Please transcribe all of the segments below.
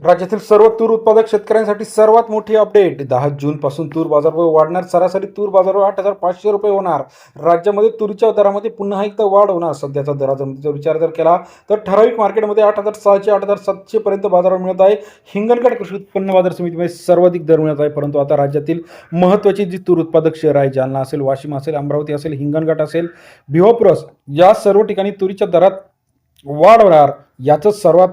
राज्यातील सर्व तूर उत्पादक शेतकऱ्यांसाठी सर्वात मोठी अपडेट 10 जून पासून तूर बाजारभाव वाढणार. सरासरी तूर बाजारभाव 8,500 रुपये होणार. राज्यामध्ये तुरीच्या दरामध्ये पुन्हा एकदा वाढ होणार. सध्याचा दराचा विचार जर केला तर ठराविक मार्केटमध्ये 8,600 8,700 पर्यंत बाजारभाव मिळत आहे. हिंगणघाट कृषी उत्पन्न बाजार समितीमध्ये सर्वाधिक दर मिळत आहे. परंतु आता राज्यातील महत्त्वाची जी तूर उत्पादक शहर आहे, जालना असेल, वाशिम असेल, अमरावती असेल, हिंगणघाट असेल, भिवापूर या सर्व ठिकाणी तुरीच्या दरात वाढ होणार. याचं सर्वात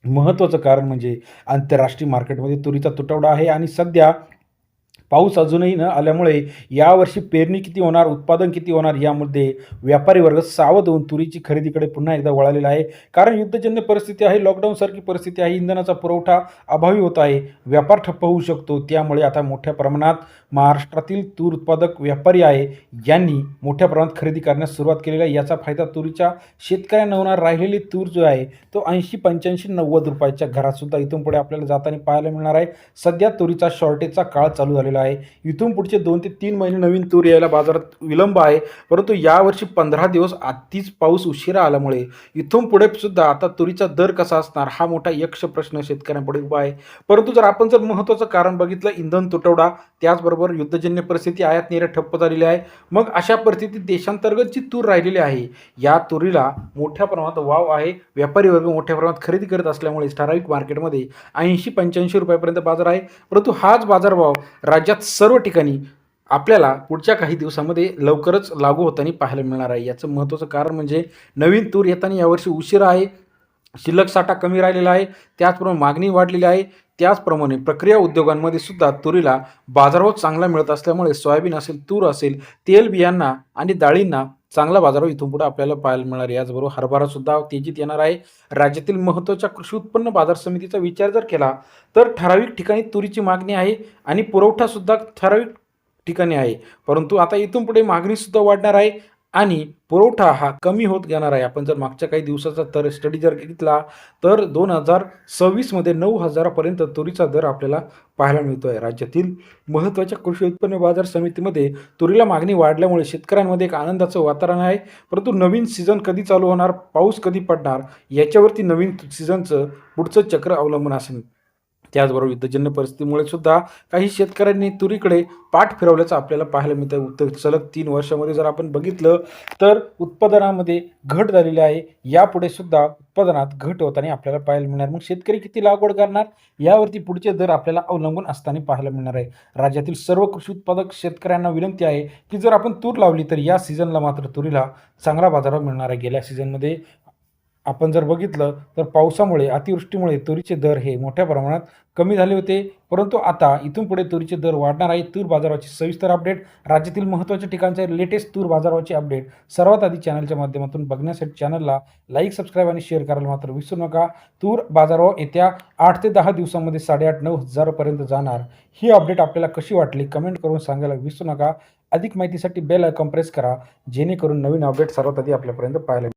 महत्त्वाचं कारण म्हणजे आंतरराष्ट्रीय मार्केटमध्ये तुरीचा तुटवडा आहे आणि सध्या पाऊस अजूनही न आल्यामुळे यावर्षी पेरणी किती होणार, उत्पादन किती होणार यामध्ये व्यापारी वर्ग सावध होऊन तुरीची खरेदीकडे पुन्हा एकदा वळालेला आहे. कारण युद्धजन्य परिस्थिती आहे, लॉकडाऊनसारखी परिस्थिती आहे, इंधनाचा पुरवठा अभावी होत आहे, व्यापार ठप्प होऊ शकतो. त्यामुळे आता मोठ्या प्रमाणात महाराष्ट्रातील तूर उत्पादक व्यापारी आहे यांनी मोठ्या प्रमाणात खरेदी करण्यास सुरुवात केलेली आहे. याचा फायदा तुरीच्या शेतकऱ्यांना होणार. राहिलेली तूर जो आहे तो 80 85 90 रुपयाच्या घरातसुद्धा इथून पुढे आपल्याला जाताना पाहायला मिळणार आहे. सध्या तुरीचा शॉर्टेजचा काळ चालू झालेला आहे. इथून पुढचे 2 ते 3 महिने नवीन तूर यायला बाजारात विलंब आहे. परंतु यावर्षी 15 दिवस आधीच पाऊस उशिरा आल्यामुळे इथून पुढे सुद्धा आता तुरीचा दर कसा असणार हा मोठा यक्ष प्रश्न शेतकऱ्यांपुढे उभा आहे. परंतु जर आपण महत्त्वाचं कारण बघितलं, इंधन तुटवडा, त्याचबरोबर युद्धजन्य परिस्थिती, आयात निर्यात ठप्प झालेली आहे. मग अशा परिस्थितीत देशांतर्गत जी तूर राहिलेली आहे या तुरीला मोठ्या प्रमाणात वाव आहे. व्यापारी वर्ग मोठ्या प्रमाणात खरेदी करत असल्यामुळे ठराविक मार्केटमध्ये 80 85 रुपयापर्यंत बाजार आहे. परंतु हाच बाजारभाव राज्यात सर्व ठिकाणी आपल्याला पुढच्या काही दिवसामध्ये लवकरच लागू होताना पाहायला मिळणार आहे. याचं महत्त्वाचं कारण म्हणजे नवीन तूर येताना यावर्षी उशिरा आहे, शिल्लक साठा कमी राहिलेला आहे, त्याचप्रमाणे मागणी वाढलेली आहे. त्याचप्रमाणे प्रक्रिया उद्योगांमध्ये सुद्धा तुरीला बाजारभाव चांगला मिळत असल्यामुळे सोयाबीन असेल, तूर असेल, तेलबियांना आणि डाळींना चांगला बाजारभाव इथून पुढे आपल्याला पाहायला मिळणार. याचबरोबर हरभरासुद्धा तेजीत येणार आहे. राज्यातील महत्त्वाच्या कृषी उत्पन्न बाजार समितीचा विचार जर केला तर ठराविक ठिकाणी तुरीची मागणी आहे आणि पुरवठासुद्धा ठराविक ठिकाणी आहे. परंतु आता इथून पुढे मागणीसुद्धा वाढणार आहे आणि पुरवठा हा कमी होत जाणार आहे. आपण जर मागच्या काही दिवसाचा स्टडी जर घेतला तर 2026मध्ये 9,000पर्यंत तुरीचा दर आपल्याला पाहायला मिळतो आहे. राज्यातील महत्त्वाच्या कृषी उत्पन्न बाजार समितीमध्ये तुरीला मागणी वाढल्यामुळे शेतकऱ्यांमध्ये एक आनंदाचं वातावरण आहे. परंतु नवीन सीझन कधी चालू होणार, पाऊस कधी पडणार याच्यावरती नवीन सीझनचं पुढचं चक्र अवलंबून असेल. त्याचबरोबर युद्धजन्य परिस्थितीमुळे सुद्धा काही शेतकऱ्यांनी तुरीकडे पाठ फिरवल्याचं आपल्याला पाहायला मिळतं. सलग 3 वर्षामध्ये जर आपण बघितलं तर उत्पादनामध्ये घट झालेली आहे. यापुढे सुद्धा उत्पादनात घट होताना आपल्याला पाहायला मिळणार. मग शेतकरी किती लागवड करणार यावरती पुढचे दर आपल्याला अवलंबून असताना पाहायला मिळणार आहे. राज्यातील सर्व कृषी उत्पादक शेतकऱ्यांना विनंती आहे की जर आपण तूर लावली तर या सीझनला मात्र तुरीला चांगला बाजारभाव मिळणार आहे. गेल्या सीझनमध्ये आपण जर बघितलं तर पावसामुळे, अतिवृष्टीमुळे तुरीचे दर हे मोठ्या प्रमाणात कमी झाले होते. परंतु आता इथून पुढे तुरीचे दर वाढणार आहे. तूर बाजाराची सविस्तर अपडेट, राज्यातील महत्त्वाच्या ठिकाणचे लेटेस्ट तूर बाजाराची अपडेट सर्वात आधी चॅनलच्या माध्यमातून बघण्यासाठी चॅनलला लाईक, सबस्क्राईब आणि शेअर करायला मात्र विसरू नका. तूर बाजारभाव येत्या 8 ते 10 दिवसांमध्ये 8,500 9,000पर्यंत जाणार. ही अपडेट आपल्याला कशी वाटली कमेंट करून सांगायला विसरू नका. अधिक माहितीसाठी बेल आयकॉन प्रेस करा जेणेकरून नवीन अपडेट सर्वात आधी आपल्यापर्यंत पाहायला